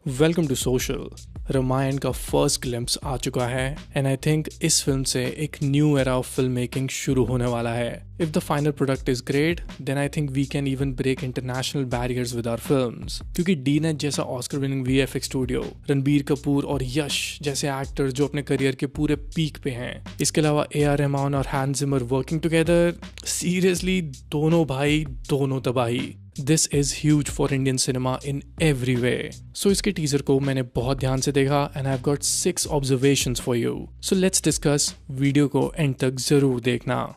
Welcome to social. Ramayan का first glimpse आ चुका है एंड आई थिंक इस फिल्म से एक new era of film making शुरू होने वाला है। If the final product is great then I think we can even break international barriers with our films, क्योंकि डी नेट जैसा Oscar winning VFX studio, Ranbir Kapoor और यश जैसे एक्टर जो अपने करियर के पूरे पीक पे हैं, इसके अलावा ए.आर. रहमान और Hans Zimmer working together, seriously दोनों भाई दोनों तबाही। This is huge for Indian cinema in every way. So इसके टीजर को मैंने बहुत ध्यान से देखा and I have got 6 observations for you. So let's discuss. Video को एंड तक जरूर देखना।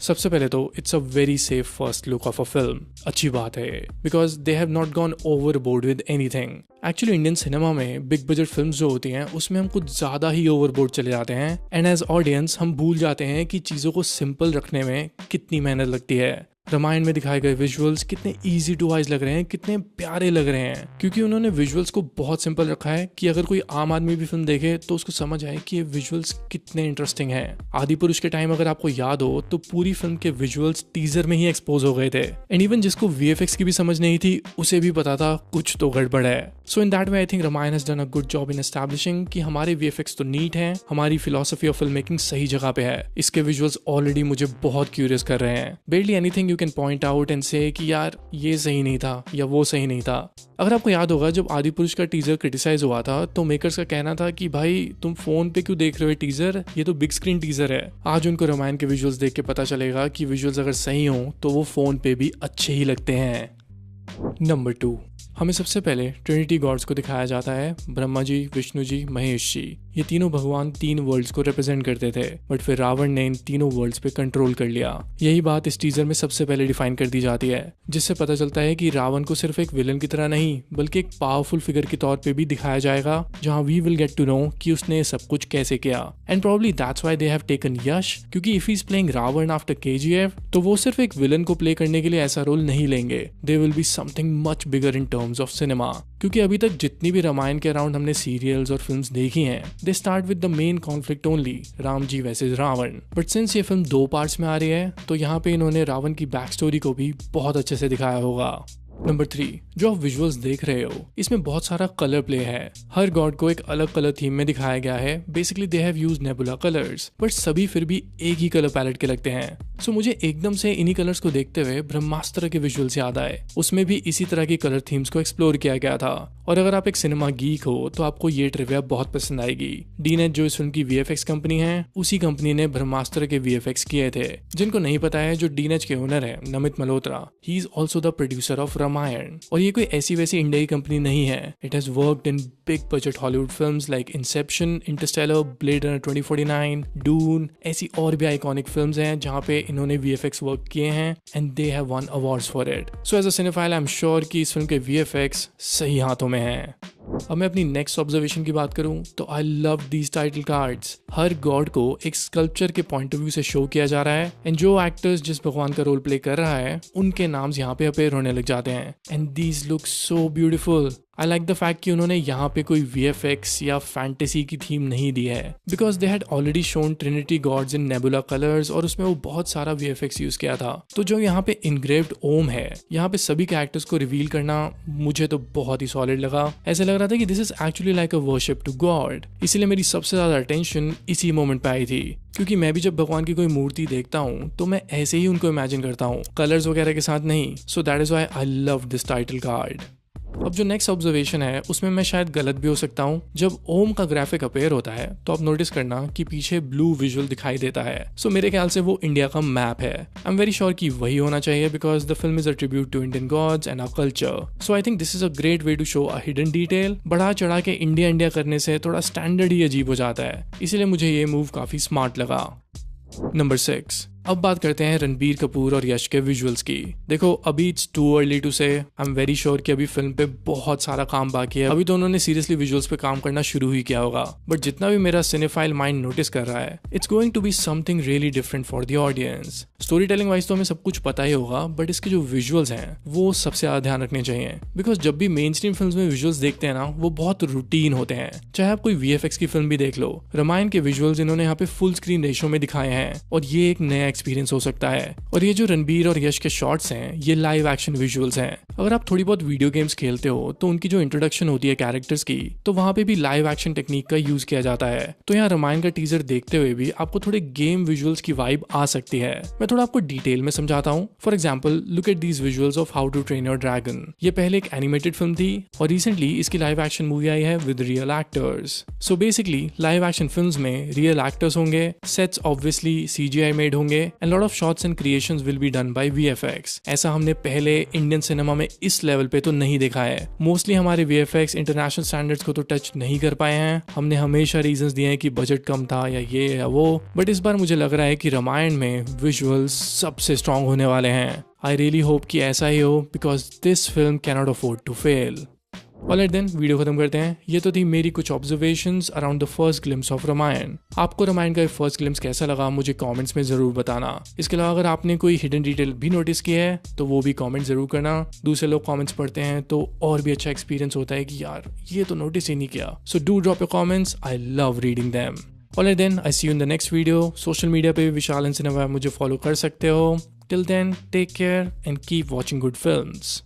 सबसे पहले तो it's a very safe first look of a film. अच्छी बात है because they have not gone overboard with anything. Actually Indian cinema में बिग बजट फिल्म्स जो होती हैं उसमें हम कुछ ज्यादा ही ओवरबोर्ड चले जाते हैं एंड एज ऑडियंस हम भूल जाते हैं कि चीजों को सिंपल रखने में कितनी मेहनत लगती है। रामायण में दिखाए गए विजुअल्स कितने इजी टू आइज लग रहे हैं, कितने प्यारे लग रहे हैं, क्योंकि उन्होंने विजुअल्स को बहुत सिंपल रखा है कि अगर कोई आम आदमी भी फिल्म देखे तो उसको समझ आए कि ये विजुअल्स कितने इंटरेस्टिंग हैं। आदि पुरुष के टाइम अगर आपको याद हो तो पूरी फिल्म के विजुअल्स टीजर में ही एक्सपोज हो गए थे एंड इवन जिसको वीएफएक्स की भी समझ नहीं थी उसे भी पता था कुछ तो गड़बड़ है। So in that way I think Ramayana has done a good job in establishing कि हमारे वीएफएक्स तो नीट हैं, हमारी फिलोसफी ऑफ फिल्म मेकिंग सही जगह पे है। इसके विजुअल्स ऑलरेडी मुझे बहुत क्यूरियस कर रहे हैं। Barely anything you can point out से कि यार ये सही नहीं था या वो सही नहीं था। अगर आपको याद होगा जब आदि पुरुष का टीजर क्रिटिसाइज हुआ था तो मेकर्स का कहना था कि भाई तुम फोन पे क्यों देख रहे हो टीजर, ये तो बिग स्क्रीन टीजर है। आज उनको रामायण के विजुअल्स देख के पता चलेगा कि विजुअल्स अगर सही हो तो वो फोन पे भी अच्छे ही लगते हैं। नंबर 2, हमें सबसे पहले ट्रिनिटी गॉड्स को दिखाया जाता है। ब्रह्मा जी, विष्णु जी, महेश जी, ये तीनों भगवान 3 वर्ल्ड्स को रिप्रेजेंट करते थे, बट फिर रावण ने इन तीनों वर्ल्ड्स पे कंट्रोल कर लिया। यही बात इस टीजर में सबसे पहले डिफाइन कर दी जाती है, जिससे पता चलता है कि रावण को सिर्फ एक विलन की तरह नहीं बल्कि एक पावरफुल फिगर के तौर पे भी दिखाया जाएगा, जहां we will get to know कि उसने सब कुछ कैसे किया। And probably that's why they have taken Yash, क्योंकि if he is playing Ravan after KGF तो वो सिर्फ एक विलन को प्ले करने के लिए ऐसा रोल नहीं लेंगे। They will be something much bigger in terms of cinema, क्योंकि अभी तक जितनी भी रामायण के अराउंड हमने सीरियल्स और फिल्म्स देखी हैं, they start with the main conflict only, Ram ji versus Ravan. But since ये फिल्म 2 पार्ट्स में आ रही है तो यहाँ पे इन्होंने रावण की बैक स्टोरी को भी बहुत अच्छे से दिखाया होगा। नंबर 3, जो आप विजुअल्स देख रहे हो इसमें बहुत सारा कलर प्ले है। हर गॉड को एक अलग कलर थीम में दिखाया गया है। Basically they have used nebula colours, but सभी फिर भी एक ही कलर पैलेट के लगते हैं। सो मुझे एकदम से इन्हीं कलर्स को देखते हुए ब्रह्मास्त्र के विजुअल्स याद आए। उसमें भी इसी तरह की कलर थीम्स को एक्सप्लोर किया गया था। और अगर आप एक सिनेमा गीक हो तो आपको ये ट्रिविया बहुत पसंद आएगी। डी नेट जो इस फिल्म की वीएफएक्स कंपनी है, उसी कंपनी ने ब्रह्मास्त्र के वीएफएक्स किए थे। जिनको नहीं पता है, जो डी नेट के ओनर है Namit Malhotra, he is also the producer of Ramayan. और ये कोई ऐसी वैसी इंडिया की कंपनी नहीं है। It has worked in big budget Hollywood films like Inception, Interstellar, Blade Runner 2049, Dune, ऐसी और भी आइकॉनिक फिल्म्स हैं जहां पे इन्होंने वीएफएक्स वर्क किए हैं and they have won awards for it. So as a cinephile I am sure कि इस फिल्म के वीएफएक्स सही हाथों में हैं। अब मैं अपनी नेक्स्ट ऑब्जर्वेशन की बात करूं तो I love these title cards. Her God को एक स्कल्पचर के पॉइंट ऑफ व्यू से शो किया जा रहा है एंड जो एक्टर्स जिस भगवान का रोल प्ले कर रहा है उनके नाम्स यहाँ पे अपीयर होने लग जाते हैं and these look so beautiful. I like the fact कि उन्होंने यहाँ पे कोई वीएफएक्स या फैंटेसी की थीम नहीं दी है, because they had already shown Trinity gods in nebula colours और उसमें वो बहुत सारा वीएफएक्स यूज किया था। तो जो यहाँ पे इनग्रेव्ड ओम है, यहाँ पे सभी कैरेक्टर्स को रिवील करना मुझे तो बहुत ही सॉलिड लगा। ऐसा लग रहा था कि this is actually like a worship to God. इसीलिए मेरी सबसे ज्यादा अटेंशन इसी मोमेंट पे आई थी, क्योंकि मैं भी जब भगवान की कोई मूर्ति देखता हूँ तो मैं ऐसे ही उनको इमेजिन करता हूँ, कलर्स वगैरह के साथ नहीं। So that is why I love this title card. अब जो नेक्स्ट ऑब्जर्वेशन है उसमें मैं शायद गलत भी हो सकता हूँ। जब ओम का ग्राफिक अपीयर होता है तो आप नोटिस करना कि पीछे ब्लू विजुअल दिखाई देता है। सो मेरे ख्याल से वो इंडिया का मैप है। आई एम वेरी श्योर कि वही होना चाहिए because the film is a tribute to Indian gods and our culture. So I think this is a great way to show a hidden detail. बढ़ा चढ़ा के India India करने से थोड़ा स्टैंडर्ड ही अजीब हो जाता है, इसीलिए मुझे ये मूव काफी स्मार्ट लगा। नंबर 6, अब बात करते हैं रणबीर कपूर और यश के विजुअल्स की। देखो अभी इट्स टू अर्ली टू से। आई एम वेरी श्योर कि अभी फिल्म पे बहुत सारा काम बाकी है। अभी तो उन्होंने सीरियसली विजुअल्स पे काम करना शुरू ही किया होगा, बट जितना भी मेरा सिनेफाइल माइंड नोटिस कर रहा है, it's going to be something really different for the audience. Story telling wise तो हमें सब कुछ पता ही होगा, बट इसके जो विजुअल्स हैं वो सबसे ज्यादा ध्यान रखने चाहिए। बिकॉज जब भी मेन स्ट्रीम फिल्म में विजुअल्स देखते हैं ना, वो बहुत रूटीन होते हैं। चाहे आप कोई वीएफएक्स की फिल्म भी देख लो, रामायण के विजुअल्स इन्होंने यहाँ पे फुल स्क्रीन रेशो में दिखाए हैं और ये एक नया एक्सपीरियंस हो सकता है। और ये जो रणबीर और यश के शॉट्स हैं ये लाइव एक्शन विजुअल्स हैं। अगर आप थोड़ी बहुत वीडियो गेम्स खेलते हो तो उनकी जो इंट्रोडक्शन होती है कैरेक्टर्स की, तो वहाँ पे भी लाइव एक्शन टेक्निक का यूज किया जाता है। तो यहाँ रामायण का टीजर देखते हुए भी आपको थोड़े गेम विजुअल्स की वाइब आ सकती है। मैं थोड़ा आपको डिटेल में समझाता हूँ। For example, look at these visuals of How to Train Your Dragon. ये पहले एक एनिमेटेड फिल्म थी और रिसेंटली इसकी लाइव एक्शन मूवी आई है with real actors. So basically live action films में रियल एक्टर्स होंगे, सेट्स ऑब्वियसली CGI मेड होंगे and lot of shots and creations will be done by VFX। ऐसा हमने पहले इंडियन सिनेमा में इस लेवल पे तो नहीं देखा है। मोस्टली हमारे VFX इंटरनेशनल स्टैंडर्ड्स को तो टच नहीं कर पाए हैं। हमने हमेशा रीजंस दिए हैं कि बजट कम था या ये या वो, बट इस बार मुझे लग रहा है कि रामायण में विजुअल्स सबसे स्ट्रॉन्ग होने वाले हैं। आई रियली होप कि ऐसा ही हो because this film can not afford to fail. Alright then, video खत्म करते हैं। ये तो थी मेरी कुछ observations around the first glimpse of Ramayan. आपको रामायण का फर्स्ट ग्लिम्स कैसा लगा मुझे कमेंट्स में जरूर बताना। इसके अलावा अगर आपने कोई हिडन डिटेल भी नोटिस की है तो वो भी कमेंट जरूर करना। दूसरे लोग कमेंट्स पढ़ते हैं तो और भी अच्छा एक्सपीरियंस होता है कि यार ये तो नोटिस ही नहीं किया। So do drop your comments, I love reading them. Alright then, I see you in the next video. Social media पे भी विशाल एंड सिनेमा मुझे फॉलो कर सकते हो। Till then, take care and keep watching good films.